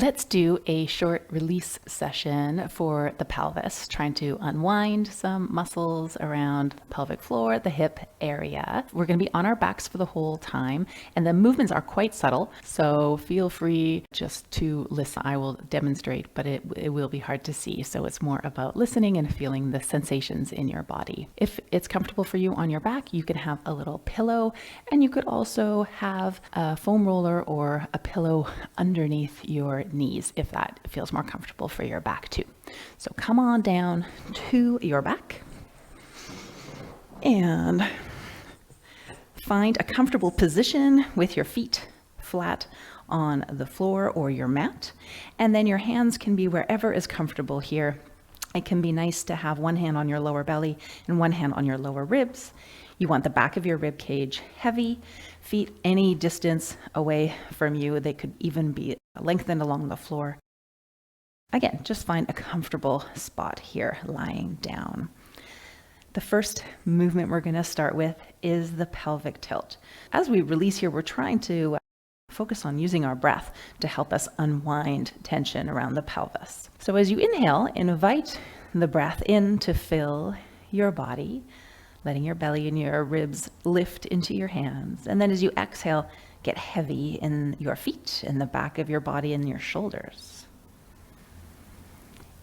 Let's do a short release session for the pelvis, trying to unwind some muscles around the pelvic floor, the hip area. We're going to be on our backs for the whole time, and the movements are quite subtle, so feel free just to listen. I will demonstrate, but it will be hard to see, so it's more about listening and feeling the sensations in your body. If it's comfortable for you on your back, you can have a little pillow, and you could also have a foam roller or a pillow underneath your knees if that feels more comfortable for your back too. So come on down to your back and find a comfortable position with your feet flat on the floor or your mat, and then your hands can be wherever is comfortable here. It can be nice to have one hand on your lower belly and one hand on your lower ribs. You want the back of your rib cage heavy, feet any distance away from you. They could even be lengthened along the floor. Again, just find a comfortable spot here lying down. The first movement we're going to start with is the pelvic tilt. As we release here, we're trying to focus on using our breath to help us unwind tension around the pelvis. So as you inhale, invite the breath in to fill your body, letting your belly and your ribs lift into your hands. And then as you exhale, get heavy in your feet, in the back of your body, and your shoulders.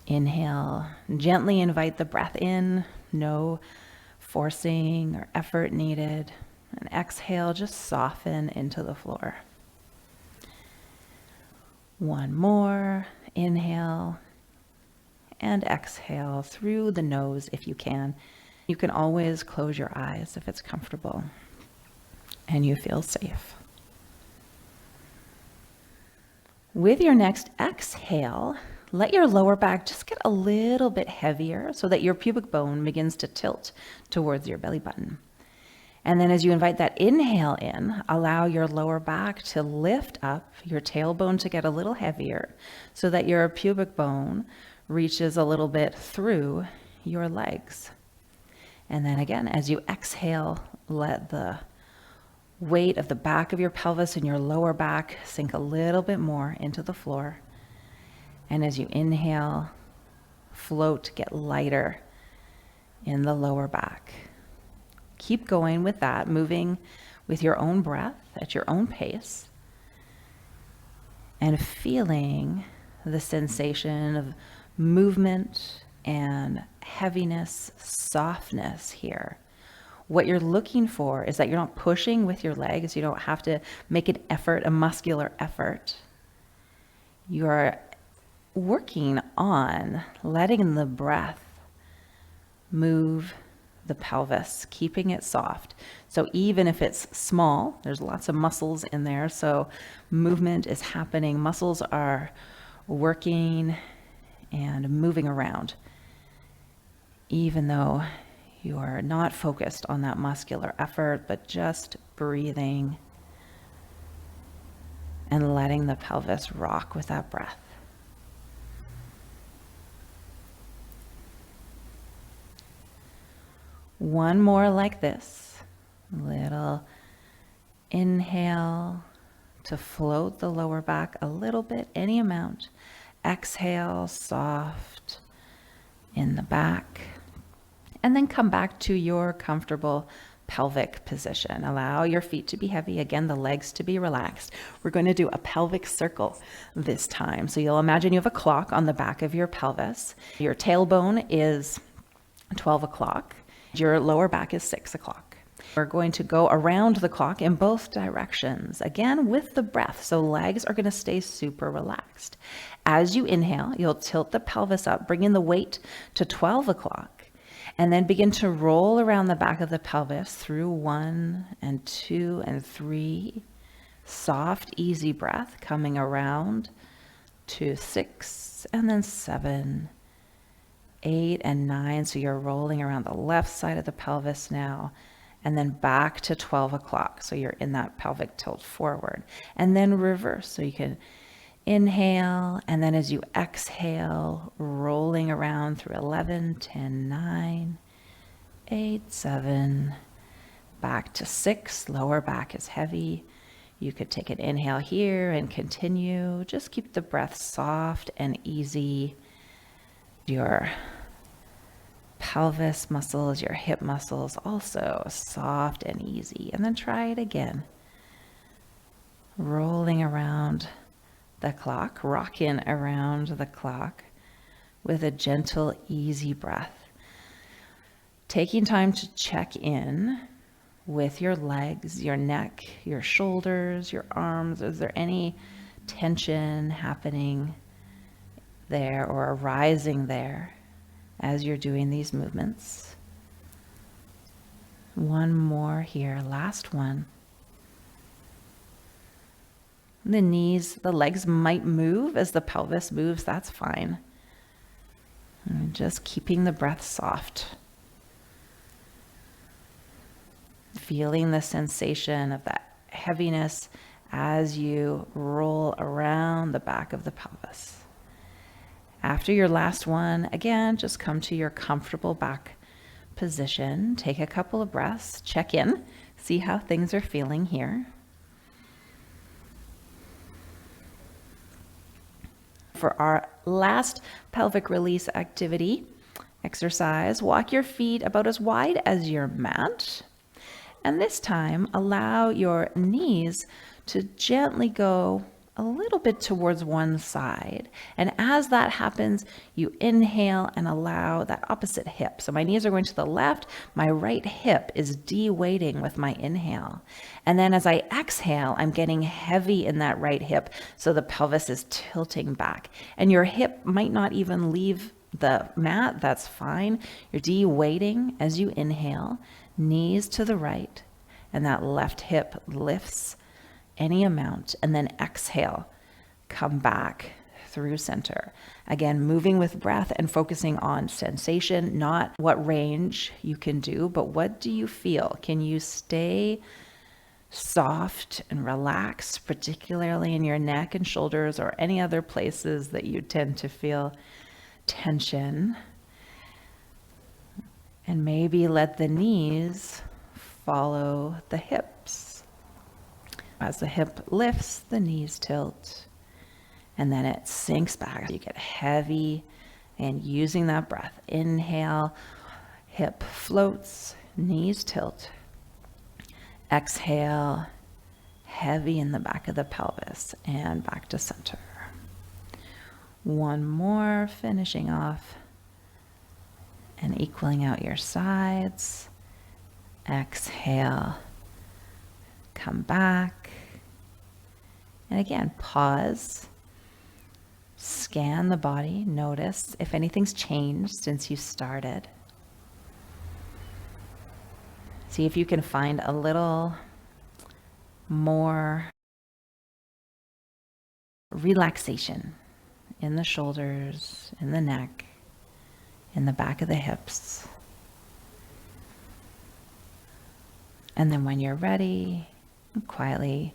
Inhale, gently invite the breath in, no forcing or effort needed. And exhale, just soften into the floor. One more, inhale, and exhale through the nose if you can. You can always close your eyes if it's comfortable and you feel safe. With your next exhale, let your lower back just get a little bit heavier so that your pubic bone begins to tilt towards your belly button. And then as you invite that inhale in, allow your lower back to lift up, your tailbone to get a little heavier so that your pubic bone reaches a little bit through your legs. And then again, as you exhale, let the weight of the back of your pelvis and your lower back sink a little bit more into the floor. And as you inhale, float, get lighter in the lower back. Keep going with that, moving with your own breath at your own pace and feeling the sensation of movement and heaviness, softness here. What you're looking for is that you're not pushing with your legs. You don't have to make an effort, a muscular effort. You're working on letting the breath move the pelvis, keeping it soft. So even if it's small, there's lots of muscles in there. So movement is happening. Muscles are working and moving around. Even though you are not focused on that muscular effort, but just breathing and letting the pelvis rock with that breath. One more like this. Little inhale to float the lower back a little bit, any amount. Exhale, soft in the back. And then come back to your comfortable pelvic position. Allow your feet to be heavy. Again, the legs to be relaxed. We're going to do a pelvic circle this time. So you'll imagine you have a clock on the back of your pelvis. Your tailbone is 12 o'clock. Your lower back is 6 o'clock. We're going to go around the clock in both directions, again with the breath. So legs are going to stay super relaxed. As you inhale, you'll tilt the pelvis up, bring in the weight to 12 o'clock, and then begin to roll around the back of the pelvis through 1 and 2 and 3. Soft, easy breath coming around to 6 and then 7, 8 and 9. So you're rolling around the left side of the pelvis now, and then back to 12 o'clock. So you're in that pelvic tilt forward, and then reverse. So you can inhale, and then as you exhale, rolling around through 11, 10, 9, 8, 7, back to 6. Lower back is heavy. You could take an inhale here and continue. Just keep the breath soft and easy. Your pelvis muscles, your hip muscles also soft and easy. And then try it again. Rolling around the clock, rocking around the clock with a gentle, easy breath. Taking time to check in with your legs, your neck, your shoulders, your arms. Is there any tension happening there or arising there as you're doing these movements? One more here, last one. The knees, the legs might move as the pelvis moves, that's fine. And just keeping the breath soft. Feeling the sensation of that heaviness as you roll around the back of the pelvis. After your last one, again, just come to your comfortable back position. Take a couple of breaths, check in, see how things are feeling here. For our last pelvic release activity, exercise, walk your feet about as wide as your mat. And this time, allow your knees to gently go a little bit towards one side. And as that happens, you inhale and allow that opposite hip. So my knees are going to the left, my right hip is de-weighting with my inhale. And then as I exhale, I'm getting heavy in that right hip, so the pelvis is tilting back. And your hip might not even leave the mat, that's fine. You're de-weighting as you inhale, knees to the right, and that left hip lifts any amount, and then exhale, come back through center. Again, moving with breath and focusing on sensation, not what range you can do, but what do you feel? Can you stay soft and relaxed, particularly in your neck and shoulders or any other places that you tend to feel tension? And maybe let the knees follow the hips. As the hip lifts, the knees tilt, and then it sinks back. You get heavy, and using that breath, inhale, hip floats, knees tilt. Exhale, heavy in the back of the pelvis, and back to center. One more, finishing off and equaling out your sides. Exhale, come back. And again, pause, scan the body, notice if anything's changed since you started. See if you can find a little more relaxation in the shoulders, in the neck, in the back of the hips. And then when you're ready, quietly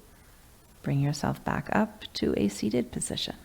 bring yourself back up to a seated position.